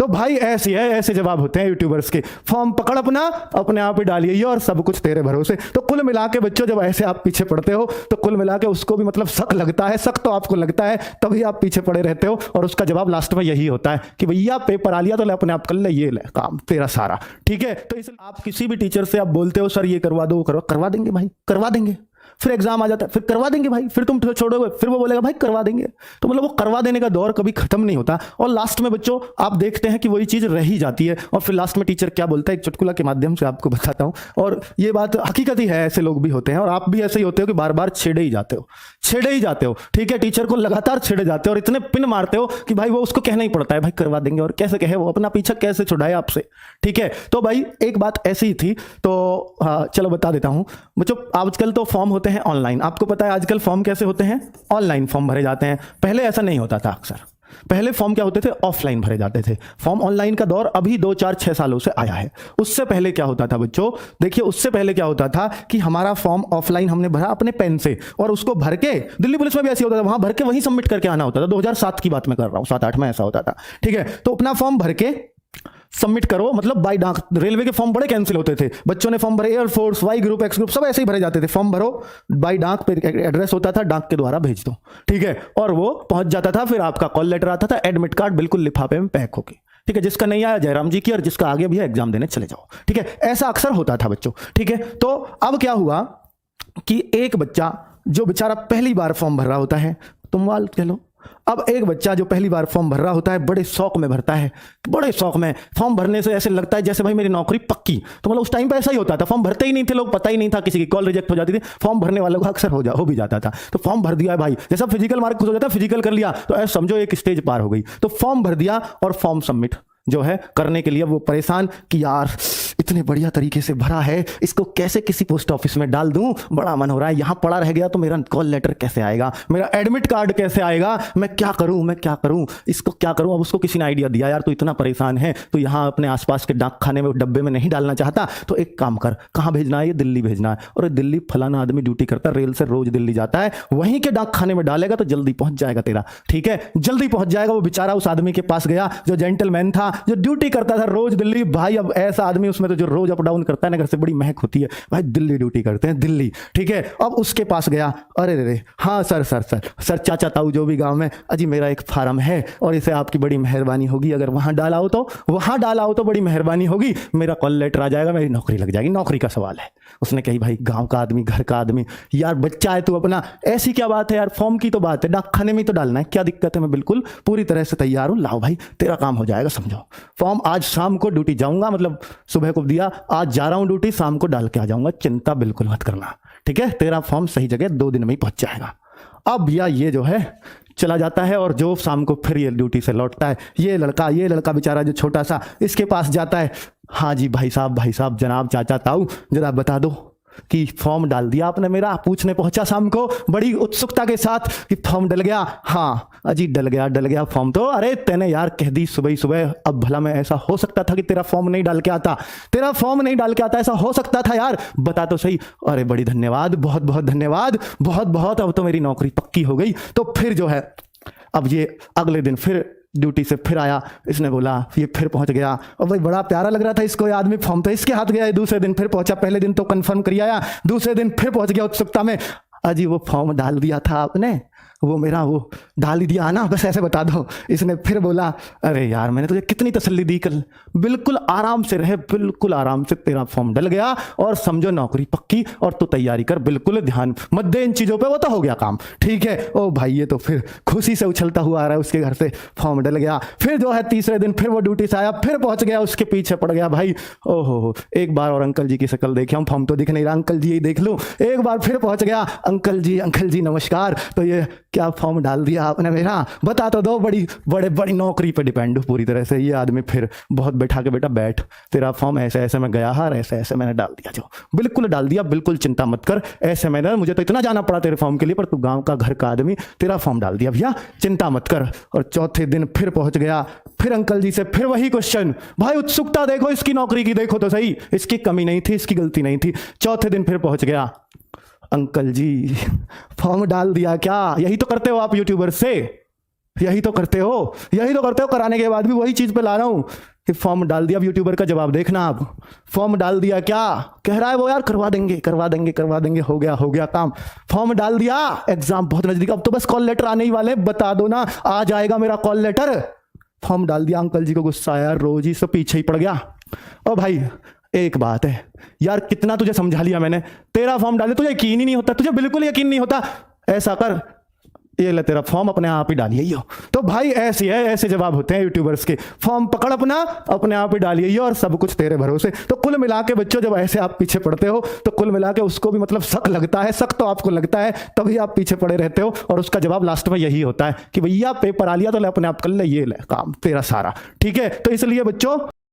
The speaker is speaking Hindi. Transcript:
तो भाई ऐसी है, ऐसे जवाब होते हैं यूट्यूबर्स के। फॉर्म पकड़ अपना, अपने आप ही डालिए और सब कुछ तेरे भरोसे। तो कुल मिला के बच्चों जब ऐसे आप पीछे पड़ते हो तो कुल मिला के उसको भी मतलब शक लगता है, शक तो आपको लगता है, तभी आप पीछे पड़े रहते हो। और उसका जवाब लास्ट में यही होता है कि भैया पेपर आ लिया तो ले अपने आप कर ले, ये ले काम तेरा सारा। ठीक है, तो इसलिए आप किसी भी टीचर से आप बोलते हो सर ये करवा दो, करवा देंगे भाई, करवा देंगे। फिर एग्जाम आ जाता है, फिर करवा देंगे भाई, फिर तुम छोड़ोगे, फिर वो बोलेगा भाई करवा देंगे। तो मतलब वो करवा देने का दौर कभी खत्म नहीं होता। और लास्ट में बच्चों आप देखते हैं कि वही चीज रह ही जाती है। और फिर लास्ट में टीचर क्या बोलता है, एक चुटकुला के माध्यम से आपको बताता हूं, और ये बात हकीकत ही है, ऐसे लोग भी होते हैं और आप भी ऐसे ही होते हो कि बार बार छेड़े ही जाते हो, छेड़े ही जाते हो। ठीक है, टीचर को लगातार छेड़े जाते हो और इतने पिन मारते हो कि भाई वो उसको कहना ही पड़ता है भाई करवा देंगे। और कैसे कहे, वो अपना पीछा कैसे छुड़ाए आपसे। ठीक है, तो भाई एक बात ऐसी ही थी, तो चलो बता देता हूं बच्चों। आजकल तो फॉर्म होते हैं ऑनलाइन, आपको पता है आजकल फॉर्म कैसे होते हैं, ऑनलाइन फॉर्म भरे जाते हैं। पहले ऐसा नहीं होता था, अक्सर पहले फॉर्म क्या होते थे, ऑफलाइन भरे जाते थे। फॉर्म ऑनलाइन का दौर अभी 2 4 6 सालों से आया है। उससे पहले क्या होता था बच्चों, देखिए उससे पहले क्या होता था कि हमारा फॉर्म ऑफलाइन हमने भरा अपने पेन से, और उसको भर के दिल्ली पुलिस में भी ऐसे होता था, वहां भर के वहीं सबमिट करके आना होता था। 2007 की बात मैं कर रहा हूं, 7-8 में ऐसा होता था। ठीक है, तो अपना फॉर्म भर के सबमिट करो, मतलब बाय डाक। रेलवे के फॉर्म बड़े कैंसिल होते थे, बच्चों ने फॉर्म भरे, air force, Y group, X group, सब ऐसे ही भरे जाते थे। फॉर्म भरो, बाय डाक पे एड्रेस होता था, डाक के द्वारा भेज दो। ठीक है, और वो पहुंच जाता था, फिर आपका कॉल लेटर आता था, एडमिट कार्ड बिल्कुल लिफाफे में पैक होके। ठीक है, जिसका नहीं आया जयराम जी की, और जिसका आगे भी है एग्जाम देने चले जाओ। ठीक है, ऐसा अक्सर होता था बच्चों। ठीक है, तो अब क्या हुआ कि एक बच्चा जो बेचारा पहली बार फॉर्म भर रहा होता है, तुम वाल कह लो, अब एक बच्चा जो पहली बार फॉर्म भर रहा होता है, बड़े शौक में भरता है, बड़े शौक में। फॉर्म भरने से ऐसे लगता है जैसे भाई मेरी नौकरी पक्की। तो मतलब उस टाइम पे ऐसा ही होता था, फॉर्म भरते ही नहीं थे लोग, पता ही नहीं था, किसी की कॉल रिजेक्ट हो जाती थी, फॉर्म भरने वालों का अक्सर हो भी जाता था। तो फॉर्म भर दिया है भाई, जैसा फिजिकल मार्क हो जाता है, फिजिकल कर लिया तो ऐसा समझो एक स्टेज पार हो गई। तो फॉर्म भर दिया और फॉर्म सबमिट जो है करने के लिए वो परेशान कि यार इतने बढ़िया तरीके से भरा है, इसको कैसे किसी पोस्ट ऑफिस में डाल दूं, बड़ा मन हो रहा है। यहां पड़ा रह गया तो मेरा कॉल लेटर कैसे आएगा, मेरा एडमिट कार्ड कैसे आएगा, मैं क्या करूं, इसको क्या करूं। अब उसको किसी ने आइडिया दिया, यार तू इतना परेशान है तो यहां अपने आसपास के डाक खाने में डब्बे में नहीं डालना चाहता, तो एक काम कर, कहां भेजना है, ये दिल्ली भेजना है। और दिल्ली फलाना आदमी ड्यूटी करता है, रेल से रोज दिल्ली जाता है, वहीं के डाक खाने में डालेगा तो जल्दी पहुंच जाएगा तेरा। ठीक है, जल्दी पहुंच जाएगा। वो बेचारा उस आदमी के पास गया जो जेंटलमैन था, जो ड्यूटी करता था रोज दिल्ली। भाई अब ऐसा आदमी उसमें तो जो रोज अप डाउन करता है ना, घर से बड़ी महक होती है भाई, दिल्ली ड्यूटी करते हैं दिल्ली। ठीक है, अब उसके पास गया, अरे रे हाँ सर चाचा ताऊ जो भी गांव में, अजी मेरा एक फार्म है और इसे आपकी बड़ी मेहरबानी होगी, अगर वहां डाला हो तो बड़ी मेहरबानी होगी, मेरा कॉल लेटर आ जाएगा, मेरी नौकरी लग जाएगी, नौकरी का सवाल है। उसने कही भाई गांव का आदमी, घर का आदमी, यार बच्चा है तू अपना, ऐसी क्या बात है यार, फॉर्म की तो बात है, डाक खाने में तो डालना है, क्या दिक्कत है, मैं बिल्कुल पूरी तरह से तैयार हूं, लाओ भाई तेरा काम हो जाएगा। समझो फॉर्म आज शाम को ड्यूटी जाऊंगा, मतलब सुबह को दिया, आज जा रहा हूं ड्यूटी, शाम को डाल के आ जाऊंगा, चिंता बिल्कुल मत करना। ठीक है, तेरा फॉर्म सही जगह 2 दिन में ही पहुंच जाएगा। अब भैया ये जो है चला जाता है और जो शाम को फिर ये ड्यूटी से लौटता है, ये लड़का बेचारा जो छोटा सा, इसके पास जाता है, हाँ जी भाई साहब जनाब चाचा ताऊ जरा बता दो कि फॉर्म डाल दिया आपने मेरा। पूछने पहुंचा शाम को बड़ी उत्सुकता के साथ कि फॉर्म डल गया, हाँ अजी डल गया फॉर्म तो। अरे तेने यार कह दी सुबह ही सुबह, अब भला मैं ऐसा हो सकता था कि तेरा फॉर्म नहीं डाल के आता, ऐसा हो सकता था यार, बता तो सही। अरे बड़ी धन्यवाद, बहुत बहुत धन्यवाद, बहुत, अब तो मेरी नौकरी पक्की हो गई। तो फिर जो है अब ये अगले दिन फिर ड्यूटी से फिर आया, इसने बोला, ये फिर पहुंच गया और भाई बड़ा प्यारा लग रहा था इसको, ये आदमी फॉर्म तो इसके हाथ गया है। दूसरे दिन फिर पहुंचा, पहले दिन तो कंफर्म कर आया, दूसरे दिन फिर पहुंच गया उत्सुकता में, अजी वो फॉर्म डाल दिया था आपने, वो मेरा वो डाल ही दिया ना, बस ऐसे बता दो। इसने फिर बोला, अरे यार मैंने तुझे कितनी तसल्ली दी कल, बिल्कुल आराम से रहे, बिल्कुल आराम से, तेरा फॉर्म डल गया और समझो नौकरी पक्की, और तू तैयारी कर, बिल्कुल ध्यान मत दे इन चीजों पे, वो तो हो गया काम। ठीक है, ओ भाई ये तो फिर खुशी से उछलता हुआ आ रहा है उसके घर से, फॉर्म डल गया। फिर जो है तीसरे दिन फिर वो ड्यूटी से आया, फिर पहुंच गया, उसके पीछे पड़ गया भाई, ओहो एक बार और अंकल जी की शक्ल देखी, हम फॉर्म तो दिख नहीं रहा, अंकल जी देख लूं। एक बार फिर पहुंच गया, अंकल जी नमस्कार, तो ये क्या फॉर्म डाल दिया आपने मेरा, बता तो दो। बड़ी नौकरी पे डिपेंड पूरी तरह से ये आदमी। फिर बहुत बैठा के, बेटा बैठ, तेरा फॉर्म ऐसे मैं गया हार, ऐसे मैंने डाल दिया, जो बिल्कुल डाल दिया, बिल्कुल चिंता मत कर, ऐसे मैंने, मुझे तो इतना जाना पड़ा तेरे फॉर्म के लिए, पर तू गांव का घर का आदमी, तेरा फॉर्म डाल दिया भैया, चिंता मत कर। और चौथे दिन फिर पहुंच गया, फिर अंकल जी से फिर वही क्वेश्चन। भाई उत्सुकता देखो इसकी, नौकरी की देखो तो सही, इसकी कमी नहीं थी, इसकी गलती नहीं थी। चौथे दिन फिर पहुंच गया, अंकल जी फॉर्म डाल दिया क्या? यही तो करते हो आप यूट्यूबर से, यही तो करते हो, यही तो करते हो। कराने के बाद भी वही चीज पे ला रहा हूं कि फॉर्म डाल दिया। अब यूट्यूबर का जवाब देखना आप, फॉर्म डाल दिया, क्या कह रहा है वो, यार करवा देंगे करवा देंगे करवा देंगे, हो गया काम, फॉर्म डाल दिया, एग्जाम बहुत नजदीक, अब तो बस कॉल लेटर आने ही वाले, बता दो ना आ जाएगा मेरा कॉल लेटर। फॉर्म डाल दिया, अंकल जी को गुस्सा आया, रोज ही सब पीछे ही पड़ गया। ओ भाई एक बात है यार, कितना तुझे समझा लिया मैंने, तेरा फॉर्म डाले तुझे यकीन ही नहीं होता, तुझे बिल्कुल यकीन नहीं होता। ऐसा कर, ये ले तेरा फॉर्म अपने आप ही डालिए यो। तो भाई ऐसी है, ऐसे जवाब होते हैं यूट्यूबर्स के, फॉर्म पकड़ अपना अपने आप ही डालिए यो और सब कुछ तेरे भरोसे। तो कुल मिला के बच्चों जब ऐसे आप पीछे पड़ते हो तो कुल मिला के उसको भी मतलब शक लगता है, शक तो आपको लगता है, तभी आप पीछे पड़े रहते हो। और उसका जवाब लास्ट में यही होता है कि भैया पेपर आ लिया तो ले अपने आप कर ले, ये ले काम तेरा सारा, ठीक है। तो इसलिए बच्चों